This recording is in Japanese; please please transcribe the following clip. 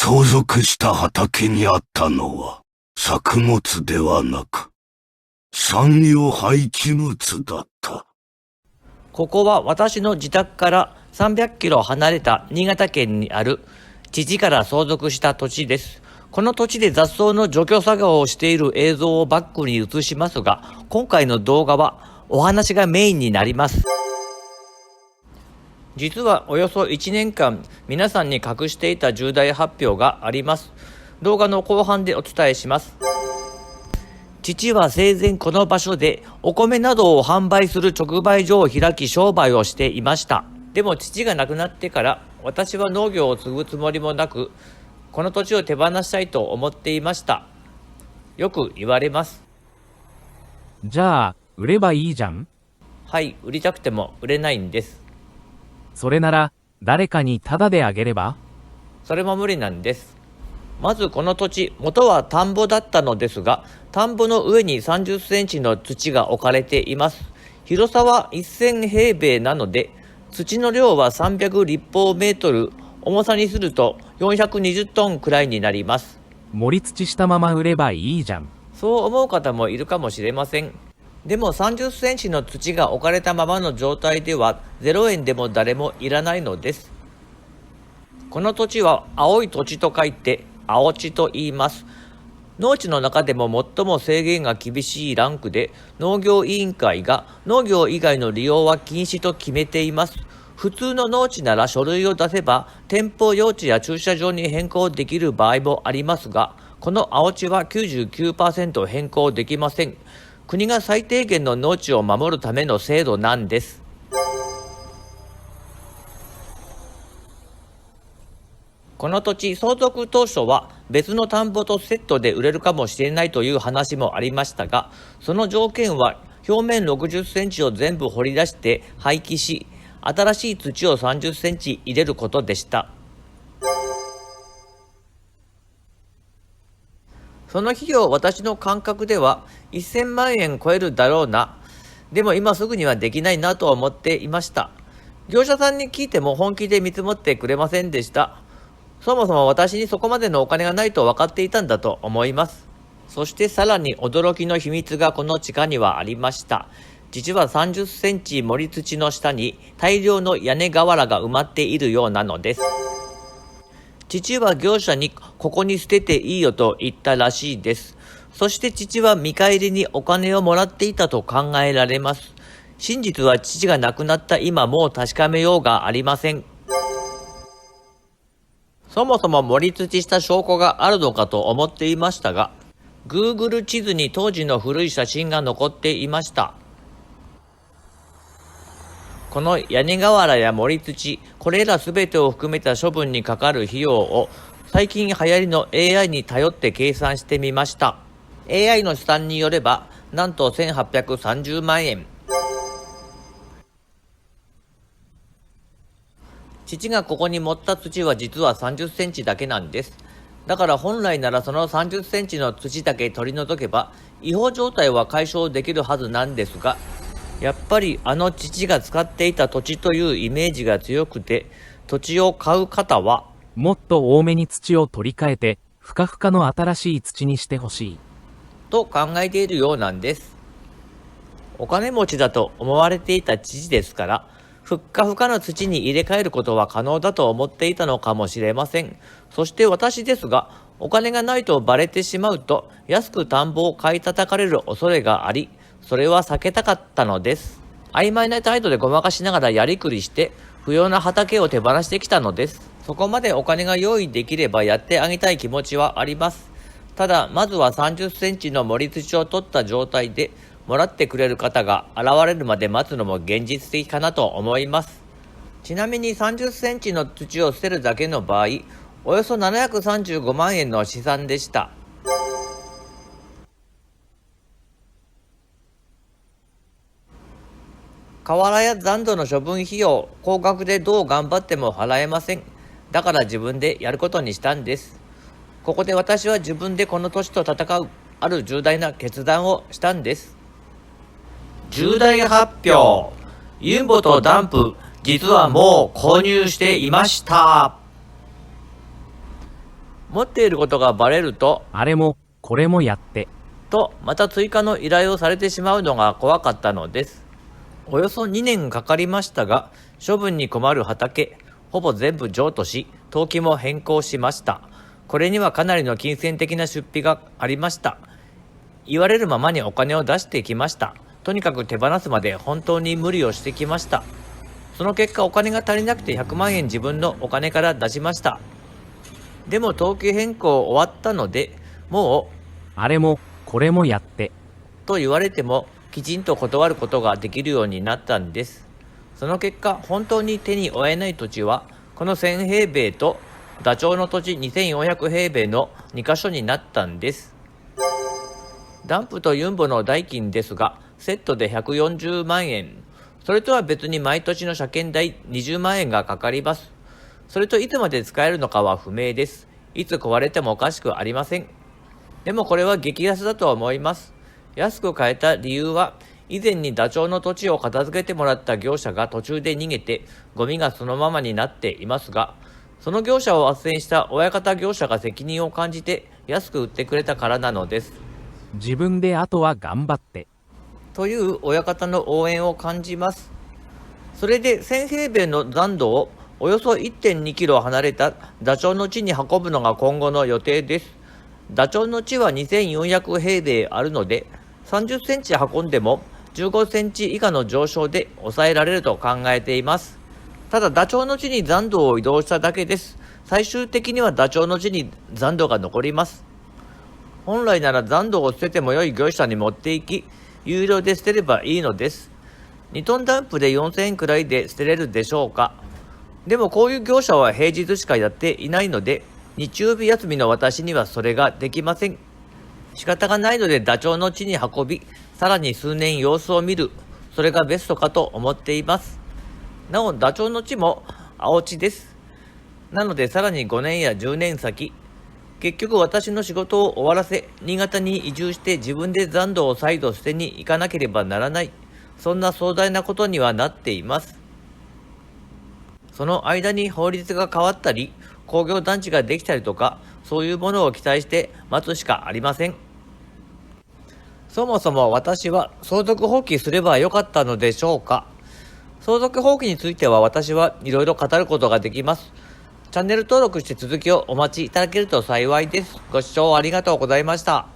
相続した畑にあったのは作物ではなく産業廃棄物だった。ここは私の自宅から300キロ離れた新潟県にある父から相続した土地です。この土地で雑草の除去作業をしている映像をバックに映しますが、今回の動画はお話がメインになります。実はおよそ1年間皆さんに隠していた重大発表があります。動画の後半でお伝えします。父は生前この場所でお米などを販売する直売所を開き商売をしていました。でも父が亡くなってから私は農業を継ぐつもりもなく、この土地を手放したいと思っていました。よく言われます。じゃあ、売ればいいじゃん。はい、売りたくても売れないんです。それなら、誰かにタダであげれば？それも無理なんです。まずこの土地、元は田んぼだったのですが、田んぼの上に30センチの土が置かれています。広さは1000平米なので、土の量は300立方メートル、重さにすると420トンくらいになります。盛り土したまま売ればいいじゃん。そう思う方もいるかもしれません。でも30センチの土が置かれたままの状態では0円でも誰もいらないのです。この土地は青い土地と書いて青地と言います。農地の中でも最も制限が厳しいランクで、農業委員会が農業以外の利用は禁止と決めています。普通の農地なら書類を出せば店舗用地や駐車場に変更できる場合もありますが、この青地は 99% 変更できません。国が最低限の農地を守るための制度なんです。この土地、相続当初は別の田んぼとセットで売れるかもしれないという話もありましたが、その条件は表面60センチを全部掘り出して廃棄し、新しい土を30センチ入れることでした。その費用、私の感覚では1000万円超えるだろうな。でも今すぐにはできないなと思っていました。業者さんに聞いても本気で見積もってくれませんでした。そもそも私にそこまでのお金がないと分かっていたんだと思います。そしてさらに驚きの秘密がこの地下にはありました。実は30センチ盛り土の下に大量の屋根瓦が埋まっているようなのです。父は業者にここに捨てていいよと言ったらしいです。そして父は見返りにお金をもらっていたと考えられます。真実は父が亡くなった今もう確かめようがありません。そもそも盛り土した証拠があるのかと思っていましたが、Google 地図に当時の古い写真が残っていました。この屋根瓦や盛り土、これら全てを含めた処分にかかる費用を最近流行りの AI に頼って計算してみました。AI の試算によれば、なんと1830万円。父がここに盛った土は実は30センチだけなんです。だから本来ならその30センチの土だけ取り除けば違法状態は解消できるはずなんですが、やっぱりあの父が使っていた土地というイメージが強くて、土地を買う方はもっと多めに土を取り替えて、ふかふかの新しい土にしてほしい。と考えているようなんです。お金持ちだと思われていた父ですから、ふっかふかの土に入れ替えることは可能だと思っていたのかもしれません。そして私ですが、お金がないとバレてしまうと安く田んぼを買い叩かれる恐れがあり、それは避けたかったのです。曖昧な態度でごまかしながらやりくりして不要な畑を手放してきたのです。そこまでお金が用意できればやってあげたい気持ちはあります。ただまずは30センチの盛り土を取った状態でもらってくれる方が現れるまで待つのも現実的かなと思います。ちなみに30センチの土を捨てるだけの場合、およそ735万円の試算でした。瓦や残土の処分費用、高額でどう頑張っても払えません。だから自分でやることにしたんです。ここで私は自分でこの土地と戦うある重大な決断をしたんです。重大発表。ユンボとダンプ、実はもう購入していました。持っていることがバレると、あれもこれもやって、とまた追加の依頼をされてしまうのが怖かったのです。およそ2年かかりましたが、処分に困る畑、ほぼ全部譲渡し、登記も変更しました。これにはかなりの金銭的な出費がありました。言われるままにお金を出してきました。とにかく手放すまで本当に無理をしてきました。その結果お金が足りなくて100万円自分のお金から出しました。でも登記変更終わったので、もあれもこれもやって、うと言われてもきちんと断ることができるようになったんです。その結果、本当に手に負えない土地はこの1000平米とダチョウの土地2400平米の2カ所になったんです。ダンプとユンボの代金ですが、セットで140万円。それとは別に毎年の車検代20万円がかかります。それといつまで使えるのかは不明です。いつ壊れてもおかしくありません。でもこれは激安だと思います。安く買えた理由は、以前にダチョウの土地を片付けてもらった業者が途中で逃げて、ゴミがそのままになっていますが、その業者を斡旋した親方業者が責任を感じて安く売ってくれたからなのです。自分であとは頑張って、という親方の応援を感じます。それで1000平米の残土をおよそ 1.2 キロ離れたダチョウの地に運ぶのが今後の予定です。ダチョウの地は2400平米あるので、30センチ運んでも15センチ以下の上昇で抑えられると考えています。ただダチョウの地に残土を移動しただけです。最終的にはダチョウの地に残土が残ります。本来なら残土を捨てても良い業者に持っていき、有料で捨てればいいのです。2トンダンプで4000円くらいで捨てれるでしょうか。でもこういう業者は平日しかやっていないので、日曜日休みの私にはそれができません。仕方がないのでダチョウの地に運び、さらに数年様子を見る。それがベストかと思っています。なおダチョウの地も青地です。なのでさらに5年や10年先、結局私の仕事を終わらせ、新潟に移住して自分で残土を再度捨てに行かなければならない。そんな壮大なことにはなっています。その間に法律が変わったり、工業団地ができたりとか、そういうものを期待して待つしかありません。そもそも私は相続放棄すればよかったのでしょうか。相続放棄については私はいろいろ語ることができます。チャンネル登録して続きをお待ちいただけると幸いです。ご視聴ありがとうございました。